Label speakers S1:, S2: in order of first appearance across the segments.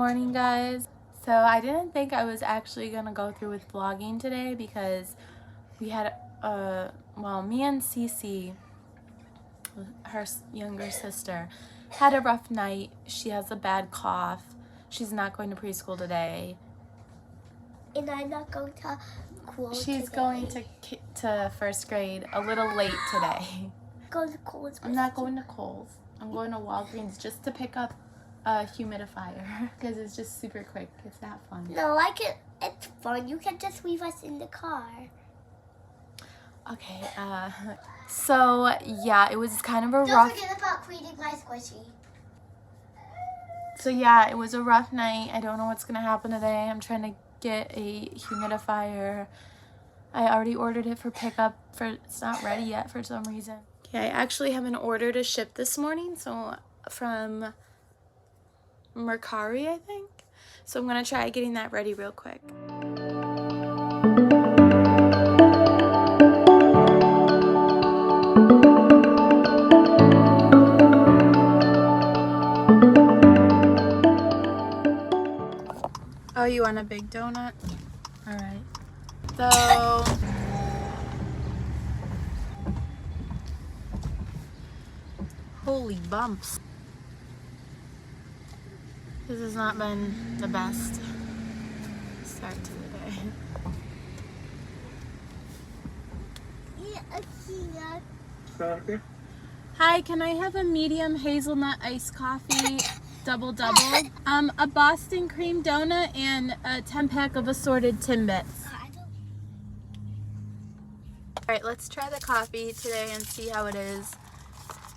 S1: morning, guys. So I didn't think I was actually gonna go through with vlogging today because we had well, me and Cece, her younger sister, had a rough night. She has a bad cough. She's not going to preschool today.
S2: And I'm not going to school
S1: She's
S2: today.
S1: going to first grade a little late today.
S2: Going to Kohl's.
S1: I'm not going to Kohl's. I'm going to Walgreens just to pick up a humidifier because it's just super quick. It's not fun.
S2: No, it's fun. You can just leave us in the car.
S1: Okay, so yeah, it was kind of a
S2: Don't
S1: rough...
S2: forget about cleaning my squishy.
S1: So yeah, it was a rough night. I don't know what's gonna happen today. I'm trying to get a humidifier. I already ordered it for pickup. It's not ready yet for some reason. Okay, I actually have an order to ship this morning, so from Mercari, I think. So I'm gonna try getting that ready real quick. Oh, you want a big donut? All right. So holy bumps. This has not been the best start to the day. Hi, can I have a medium hazelnut iced coffee, double? A Boston cream donut and a 10-pack of assorted Timbits. Alright, let's try the coffee today and see how it is.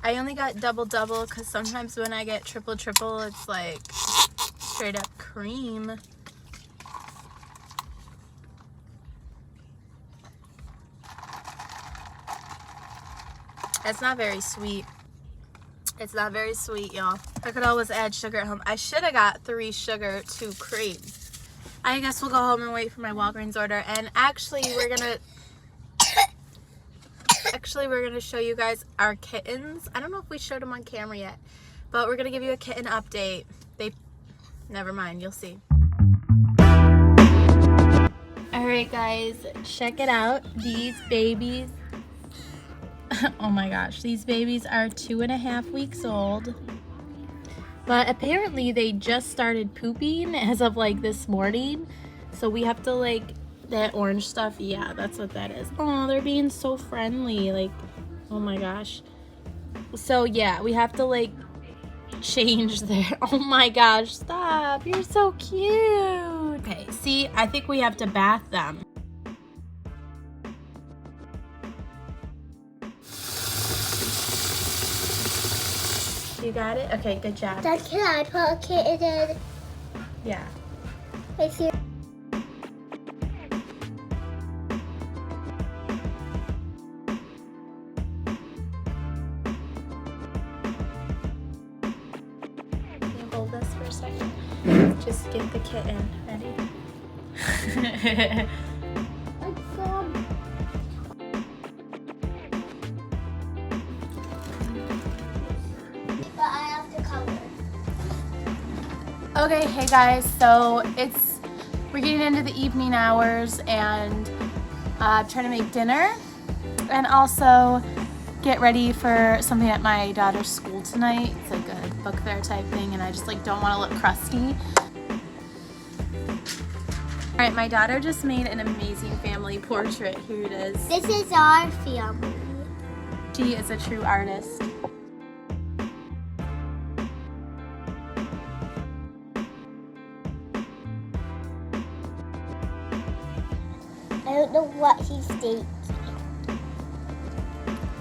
S1: I only got double because sometimes when I get triple, it's like straight up cream. It's not very sweet. It's not very sweet, y'all. I could always add sugar at home. I should have got 3 sugar, 2 cream. I guess we'll go home and wait for my Walgreens order. And actually, we're gonna show you guys our kittens. I don't know if we showed them on camera yet, but we're gonna give you a kitten update. Never mind, you'll see. All right, guys, check it out. These babies. Oh my gosh, these babies are 2.5 weeks old, but apparently they just started pooping as of like this morning, so we have to like that orange stuff. Yeah, that's what that is. Oh, they're being so friendly, like, oh my gosh. So yeah, we have to like change their... Oh my gosh, stop, you're so cute. Okay, see, I think we have to bath them. You got it? Okay, good job.
S2: Then can I put a kitten in?
S1: Yeah.
S2: Right here.
S1: Can you hold this for a second? Just get the kitten. Ready? Okay, hey guys, so we're getting into the evening hours and trying to make dinner and also get ready for something at my daughter's school tonight. It's like a book fair type thing and I just like don't want to look crusty. Alright, my daughter just made an amazing family portrait. Here it is.
S2: This is our family.
S1: She is a true artist.
S2: I don't know what he's thinking.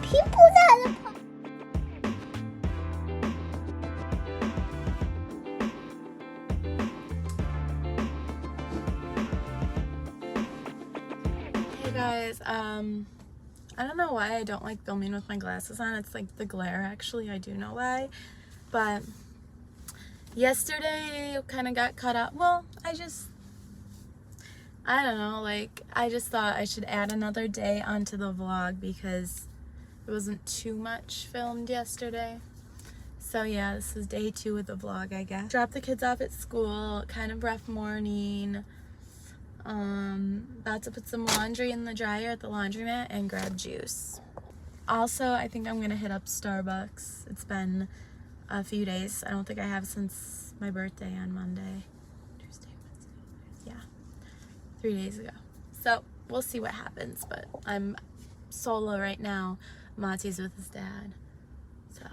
S2: People that are...
S1: Hey guys, I don't know why I don't like filming with my glasses on. It's like the glare, actually. I do know why. But yesterday kind of got cut up. Well, I don't know, like, I just thought I should add another day onto the vlog because it wasn't too much filmed yesterday. So yeah, this is day 2 of the vlog, I guess. Dropped the kids off at school, kind of rough morning. About to put some laundry in the dryer at the laundromat and grab juice. Also, I think I'm gonna hit up Starbucks. It's been a few days. I don't think I have since my birthday on Monday. Tuesday, Wednesday, yeah, 3 days ago. So we'll see what happens, but I'm solo right now. Monty's with his dad, so.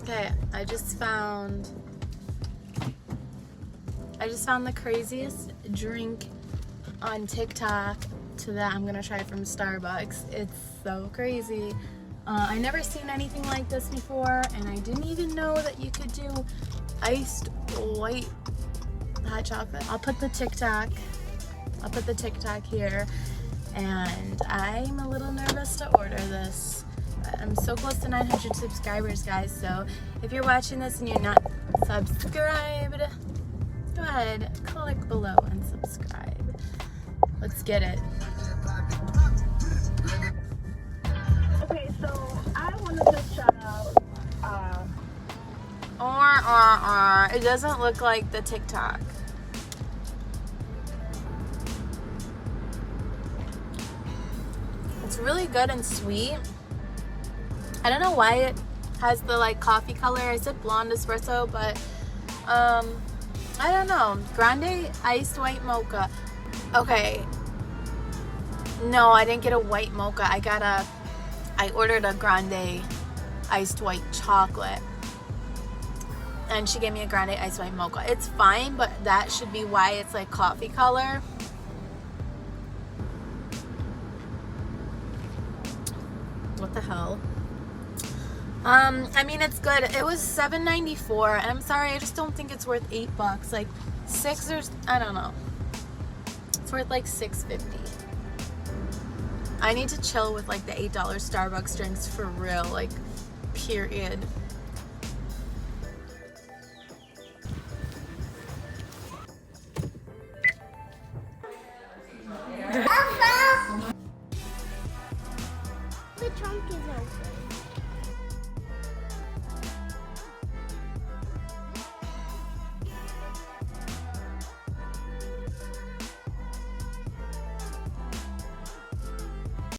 S1: Okay, I just found the craziest drink on TikTok that I'm gonna try from Starbucks. It's so crazy. I never seen anything like this before, and I didn't even know that you could do iced white hot chocolate. I'll put the TikTok here, and I'm a little nervous to order this. I'm so close to 900 subscribers, guys, so if you're watching this and you're not subscribed, go ahead, click below and subscribe. Let's get it.
S3: Okay, so I want to just shout out.
S1: It doesn't look like the TikTok. It's really good and sweet. I don't know why it has the like coffee color. I said blonde espresso, but I don't know. Grande iced white mocha. Okay. No, I didn't get a white mocha. I ordered a grande iced white chocolate. And she gave me a grande iced white mocha. It's fine, but that should be why it's like coffee color. What the hell? I mean, it's good. It was $7.94, and I'm sorry, I just don't think it's worth $8. Like $6 or I don't know. It's worth like $6.50. I need to chill with like the $8 Starbucks drinks for real, like period.
S2: The trunk is open.